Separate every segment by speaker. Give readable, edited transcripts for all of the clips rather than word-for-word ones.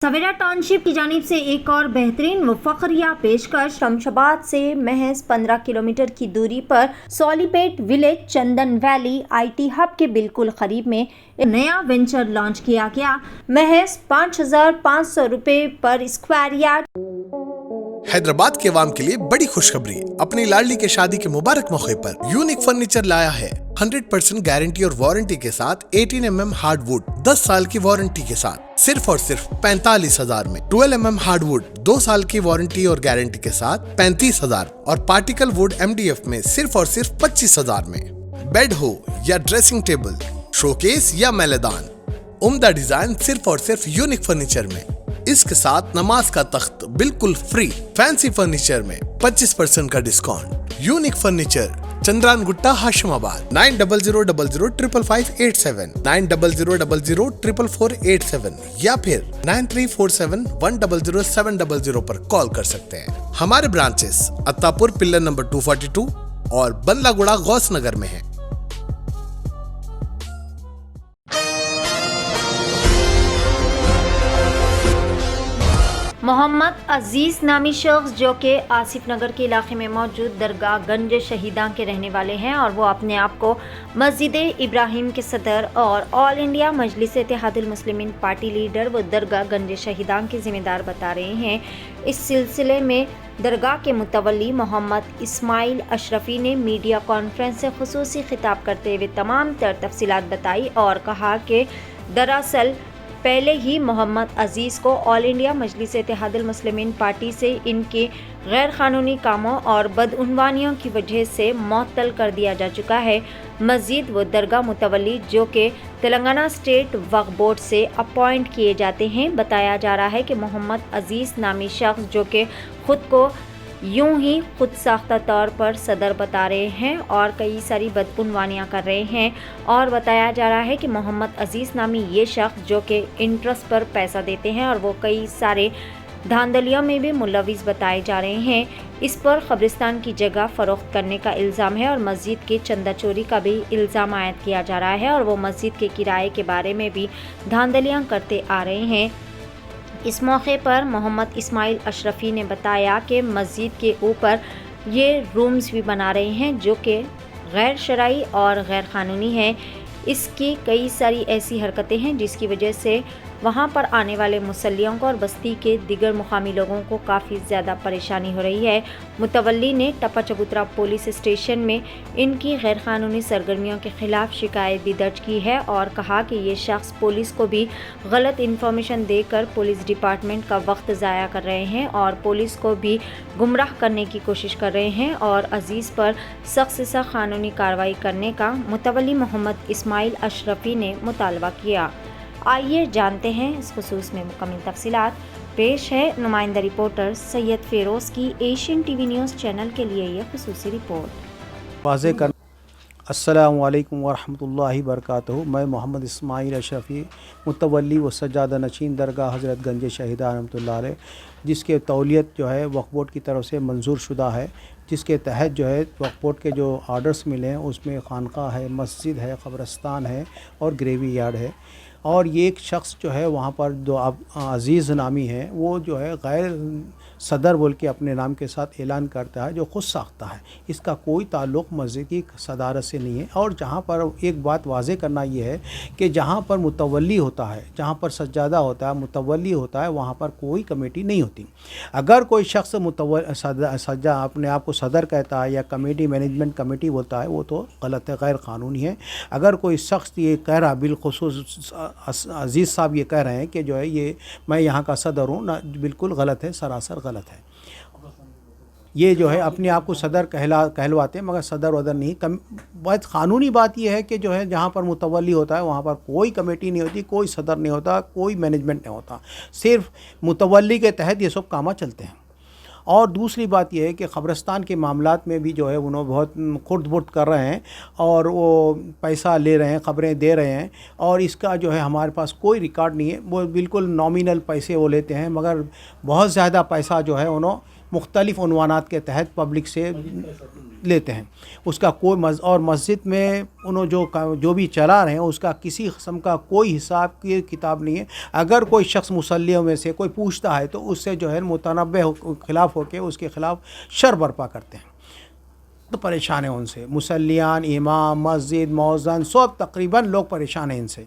Speaker 1: सवेरा township की जानिब से एक और बेहतरीन व फखरिया पेशकश। शमशाबाद से महज 15 किलोमीटर की दूरी पर Solipet village Chandan Valley IT hub के बिल्कुल करीब में एक नया वेंचर लॉन्च किया गया। महज 5,500 रुपए पर स्क्वायर यार्ड।
Speaker 2: हैदराबाद के अवाम के लिए बड़ी खुशखबरी, अपनी लाडली के शादी के मुबारक मौके पर यूनिक फर्नीचर लाया है 100% गारंटी और वारंटी के साथ 18 mm हार्डवुड 10 साल की वारंटी के साथ सिर्फ और सिर्फ 45,000 में, 12 mm हार्डवुड 2 साल की वारंटी और गारंटी के साथ 35,000 और पार्टिकल वुड MDF में सिर्फ और सिर्फ 25,000 में। बेड हो या ड्रेसिंग टेबल, शोकेस या मैलेदान, उम्दा डिजाइन सिर्फ और सिर्फ यूनिक फर्नीचर में। इसके साथ नमाज का तख्त बिल्कुल फ्री। फैंसी फर्नीचर में 25% का discount. Unique furniture, Chandrayangutta, Hashimabad. 9000005587, 9000004487 या फिर 9347100700 पर कॉल कर सकते हैं। हमारे ब्रांचेस अत्तापुर पिल्लर नंबर 242 और बल्लागुड़ा गौस नगर में है।
Speaker 1: मोहम्मद अजीज नामी शख्स जो कि आसिफ नगर के इलाके में मौजूद दरगाह गंज शहीदां के रहने वाले हैं और वो अपने आप को मस्जिद इब्राहिम के सदर और ऑल इंडिया मजलिस इत्तेहादुल मुस्लिमीन पार्टी लीडर व दरगाह गंज शहीदां के जिम्मेदार बता रहे हैं। इस सिलसिले में दरगाह के मुतवल्ली मोहम्मद इस्माइल अशरफी ने मीडिया कॉन्फ्रेंस से खुसूसी खिताब करते हुए तमाम तर तफसीलात बताई और कहा कि दरअसल पहले ही मोहम्मद अजीज़ को ऑल इंडिया मजलिस इत्तेहादुल मुस्लिमीन पार्टी से इनके गैर कानूनी कामों और बदउनवानियों की वजह से मुअत्तल कर दिया जा चुका है। मस्जिद व दरगाह मुतवल्ली जो कि तेलंगाना स्टेट वक्फ बोर्ड से अपॉइंट किए जाते हैं। बताया जा रहा है कि मोहम्मद अजीज़ नामी शख्स जो कि खुद को यूं ही खुद साख्ता तौर पर सदर बता रहे हैं और कई सारी बदउनवानियां कर रहे हैं और बताया जा रहा है कि मोहम्मद अजीज़ नामी ये शख्स जो कि इंटरेस्ट पर पैसा देते हैं और वो कई सारे धांधलियों में भी मुलविस बताए जा रहे हैं। इस पर कब्रिस्तान की जगह फ़रोख्त करने का इल्ज़ाम है और मस्जिद के चंदा चोरी का भी इल्ज़ाम आयद किया जा रहा है और वो मस्जिद के किराए के बारे में भी धांधलियाँ करते आ रहे हैं। इस मौके पर मोहम्मद इस्माइल अशरफी ने बताया कि मस्जिद के ऊपर ये रूम्स भी बना रहे हैं जो कि गैर शरई और गैर कानूनी है। इसकी कई सारी ऐसी हरकतें हैं जिसकी वजह से वहाँ पर आने वाले मुसल्लियों को और बस्ती के दिगर मुकामी लोगों को काफ़ी ज़्यादा परेशानी हो रही है। मुतवल्ली ने टप्पा चबूतरा पुलिस स्टेशन में इनकी गैर कानूनी सरगर्मियों के ख़िलाफ़ शिकायत भी दर्ज की है और कहा कि ये शख्स पुलिस को भी गलत इन्फॉर्मेशन देकर पुलिस डिपार्टमेंट का वक्त ज़ाया कर रहे हैं और पुलिस को भी गुमराह करने की कोशिश कर रहे हैं और अजीज़ पर सख्त से सख्त कानूनी कार्रवाई करने का मुतवल्ली मोहम्मद इस्माइल अशरफी ने मुतालबा किया। आइए जानते हैं इस खुसूस में मुकम्मल तफसीलात। पेश है नुमाइंदा रिपोर्टर सैयद फेरोज़ की एशियन TV न्यूज़ चैनल के लिए ये खुसूसी रिपोर्ट।
Speaker 3: वाज़े कर अस्सलामु अलैकुम वरहमतुल्लाहि वबरकातुहू। मैं मोहम्मद इस्माइल अशरफी मुतवल्ली व सज्जादा नशीन दरगाह हज़रत गंज शहीदा रहमतुल्लाह अलैह, जिसके तौलियत जो है वक्फ बोर्ड की तरफ से मंजूर शुदा है, जिसके तहत जो है वक्फ बोर्ड के जो आर्डर्स मिले हैं उसमें खानका है, मस्जिद है, क़ब्रिस्तान है और ग्रेवी यार्ड है। और ये एक शख्स जो है वहाँ पर जो अजीज़ नामी है वो जो है गैर सदर बोल के अपने नाम के साथ ऐलान करता है जो खुद साख्ता है। इसका कोई ताल्लुक़ मस्जिद की सदारत से नहीं है। और जहाँ पर एक बात वाज़े करना ये है कि जहाँ पर मुतवल्ली होता है, जहाँ पर सज्जादा होता है, मुतवल्ली होता है, वहाँ पर कोई कमेटी नहीं होती। अगर कोई शख्स सज्जा अपने आप को सदर कहता है या कमेटी मैनेजमेंट कमेटी बोलता है वो तो गलत है, गैर कानूनी है। अगर कोई शख्स ये कह रहा, बिलखुसूस अजीज़ साहब ये कह रहे हैं कि जो है ये मैं यहाँ का सदर हूँ, ना, बिल्कुल गलत है, सरासर गलत है। ये जो है अपने आप को सदर कहलवाते हैं मगर सदर वदर नहीं। बहुत क़ानूनी बात यह है कि जो है जहाँ पर मुतवल्ली होता है वहाँ पर कोई कमेटी नहीं होती, कोई सदर नहीं होता, कोई मैनेजमेंट नहीं होता, सिर्फ मुतवल्ली के तहत ये सब काम चलते हैं। और दूसरी बात यह है कि क़ब्रिस्तान के मामलात में भी जो है उन्होंने बहुत खुर्द-बुर्द कर रहे हैं और वो पैसा ले रहे हैं, ख़बरें दे रहे हैं और इसका जो है हमारे पास कोई रिकॉर्ड नहीं है। वो बिल्कुल नॉमिनल पैसे वो लेते हैं मगर बहुत ज़्यादा पैसा जो है उन्होंने मुख्तलिफ़ उन्वानात के तहत पब्लिक से لیتے ہیں. اس کا کوئی اور مسجد میں انہوں جو بھی چلا رہے ہیں اس کا کسی قسم کا کوئی حساب کی کتاب نہیں ہے. اگر کوئی شخص مصلیوں میں سے کوئی پوچھتا ہے تو اس سے جو ہے متنبع خلاف ہو کے اس کے خلاف شر برپا کرتے ہیں. تو پریشان ہیں ان سے مصلیان، امام، مسجد، مؤذن سب تقریباً لوگ پریشان ہیں ان سے.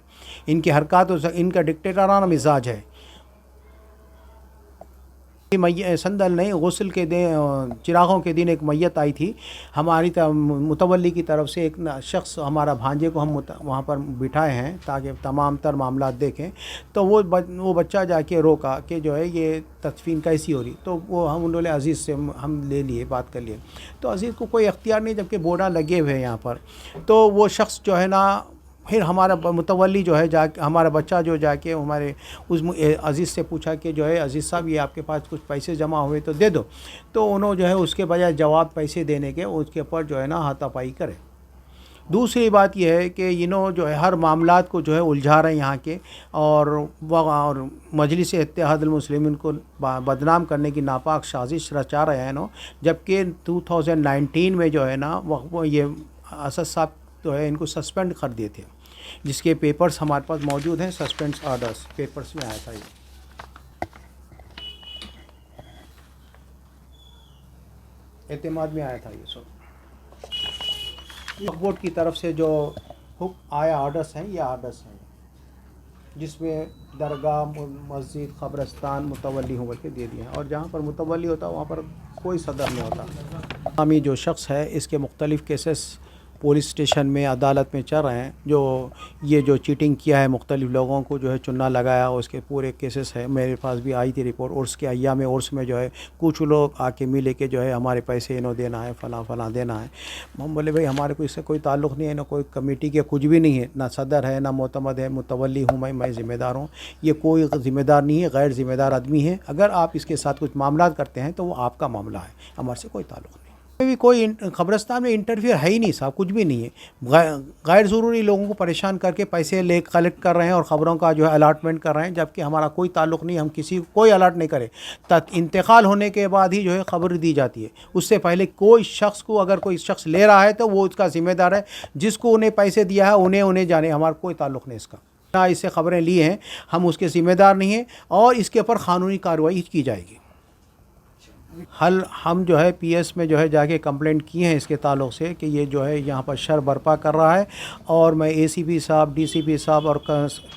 Speaker 3: ان کی حرکات ان کا ڈکٹیٹرانہ مزاج ہے. سندل نہیں، غسل کے دن چراغوں کے دن ایک میت آئی تھی ہماری متولی کی طرف سے. ایک شخص ہمارا بھانجے کو ہم وہاں پر بٹھائے ہیں تاکہ تمام تر معاملات دیکھیں. تو وہ بچہ جا کے روکا کہ جو ہے یہ تدفین کیسی ہو رہی. تو وہ ہم انہوں نے عزیز سے ہم لے لیے، بات کر لیے. تو عزیز کو کوئی اختیار نہیں جبکہ بورڈا لگے ہوئے ہیں یہاں پر. تو وہ شخص جو ہے نا پھر ہمارا متولی جو ہے ہمارا بچہ جو جا کے ہمارے اس عزیز سے پوچھا کہ جو ہے عزیز صاحب یہ آپ کے پاس کچھ پیسے جمع ہوئے تو دے دو. تو انہوں جو ہے اس کے بجائے جواب پیسے دینے کے اس کے اوپر جو ہے نا ہاتھا پائی کرے. دوسری بات یہ ہے کہ جو ہے ہر معاملات کو جو ہے الجھا رہے ہیں یہاں کے اور مجلس اتحاد المسلمین کو بدنام کرنے کی ناپاک سازش رچا رہے ہیں. جبکہ 2019 میں جو ہے نا وہ یہ اسد صاحب جو ہے ان کو سسپینڈ کر دیے تھے، جس کے پیپرز ہمارے پاس موجود ہیں. سسپینڈ آرڈرز پیپرز میں آیا تھا. یہ اعتماد میں آیا تھا. یہ سب وقف بورڈ کی طرف سے جو حکم آیا آرڈرز ہیں، یہ آرڈرز ہیں جس میں درگاہ، مسجد، قبرستان متولی ہو کر کے دے دیے ہیں. اور جہاں پر متولی ہوتا وہاں پر کوئی صدر نہیں ہوتا. ہمیں جو شخص ہے اس کے مختلف کیسز پولیس اسٹیشن میں عدالت میں چل رہے ہیں. جو چیٹنگ کیا ہے مختلف لوگوں کو جو ہے چننا لگایا، اس کے پورے کیسز ہے. میرے پاس بھی آئی تھی رپورٹ. عرس کے ایام عرس میں جو ہے کچھ لوگ آ کے ملے کہ جو ہے ہمارے پیسے انہوں دینا ہے، فلاں دینا ہے. ہم بولے بھائی ہمارے کو اس سے کوئی تعلق نہیں ہے، نہ کوئی کمیٹی کے کچھ بھی نہیں ہے، نہ صدر ہے، نہ معتمد ہے. متولی ہوں میں ذمہ دار ہوں. یہ کوئی ذمہ دار نہیں ہے، غیر ذمہ دار آدمی ہے. اگر آپ اس کے ساتھ کچھ معاملات کرتے ہیں تو وہ آپ کا معاملہ ہے، ہمارے سے کوئی تعلق نہیں. بھی کوئی قبرستان میں انٹرفیئر ہے ہی نہیں صاحب، کچھ بھی نہیں ہے. غیر ضروری لوگوں کو پریشان کر کے پیسے کلیکٹ کر رہے ہیں اور خبروں کا جو ہے الاٹمنٹ کر رہے ہیں، جبکہ ہمارا کوئی تعلق نہیں. ہم کسی کو کوئی الاٹ نہیں کرے. انتقال ہونے کے بعد ہی جو ہے خبر دی جاتی ہے. اس سے پہلے کوئی شخص کو اگر کوئی شخص لے رہا ہے تو وہ اس کا ذمہ دار ہے. جس کو انہیں پیسے دیا ہے انہیں جانے، ہمارا کوئی تعلق نہیں اس کا. نہ اس سے خبریں لی ہیں، ہم اس کے ذمہ دار نہیں ہیں اور اس کے اوپر قانونی کارروائی کی جائے گی. ہم جو ہے پی ایس میں جو ہے جا کے کمپلینٹ کی ہیں اس کے تعلق سے کہ یہ جو ہے یہاں پر شر برپا کر رہا ہے. اور میں اے سی پی صاحب، ڈی سی پی صاحب اور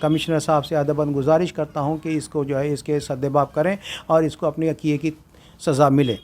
Speaker 3: کمشنر صاحب سے ادباً گزارش کرتا ہوں کہ اس کو جو ہے اس کے سدباب کریں اور اس کو اپنے کیے کی سزا ملے.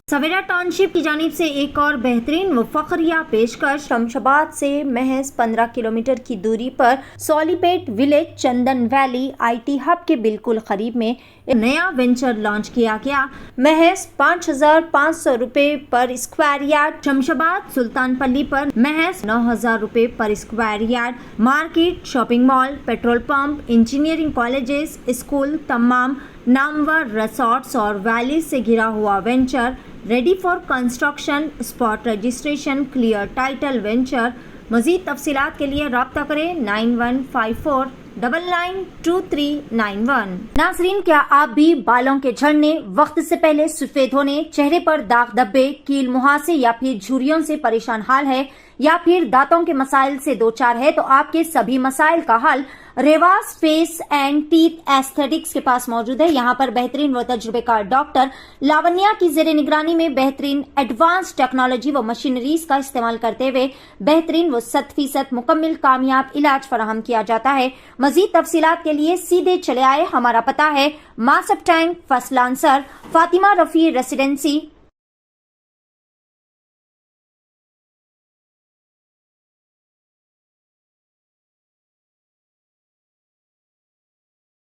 Speaker 1: سویرا ٹاؤن شپ کی جانب سے ایک اور بہترین و فخریہ پیشکش. شمشاباد سے محض 15 کلومیٹر کی دوری پر Solipet village Chandan Valley I T hub کے بالکل قریب میں ایک نیا وینچر لانچ کیا گیا. محض 5,500 روپے پر اسکوائر یارڈ. شمشاباد سلطان پلی پر محض 9,000 روپے پر square yard. Market, shopping mall, petrol pump, engineering colleges, school, تمام نامور ریسارٹس اور ویلیز سے گھرا ہوا venture ready for construction. Spot registration, clear title venture. مزید تفصیلات کے لیے رابطہ کریں 9154992391. ناظرین، کیا آپ بھی بالوں کے جھڑنے، وقت سے پہلے سفید ہونے، چہرے پر داغ دھبے، کیل مہاسے یا پھر جھریوں سے پریشان حال ہے، یا پھر دانتوں کے مسائل سے دوچار ہے؟ تو آپ کے سبھی مسائل کا حل Riwaz face and teeth aesthetics کے پاس موجود ہے. یہاں پر بہترین و تجربے کار ڈاکٹر لاونیا کی زیر نگرانی میں بہترین ایڈوانس ٹیکنالوجی و مشینریز کا استعمال کرتے ہوئے بہترین و 100% مکمل کامیاب علاج فراہم کیا جاتا ہے. مزید تفصیلات کے لیے سیدھے چلے آئے. ہمارا پتہ ہے Masab Tank, First Lancer, Fatima Rafi ریسیڈنسی،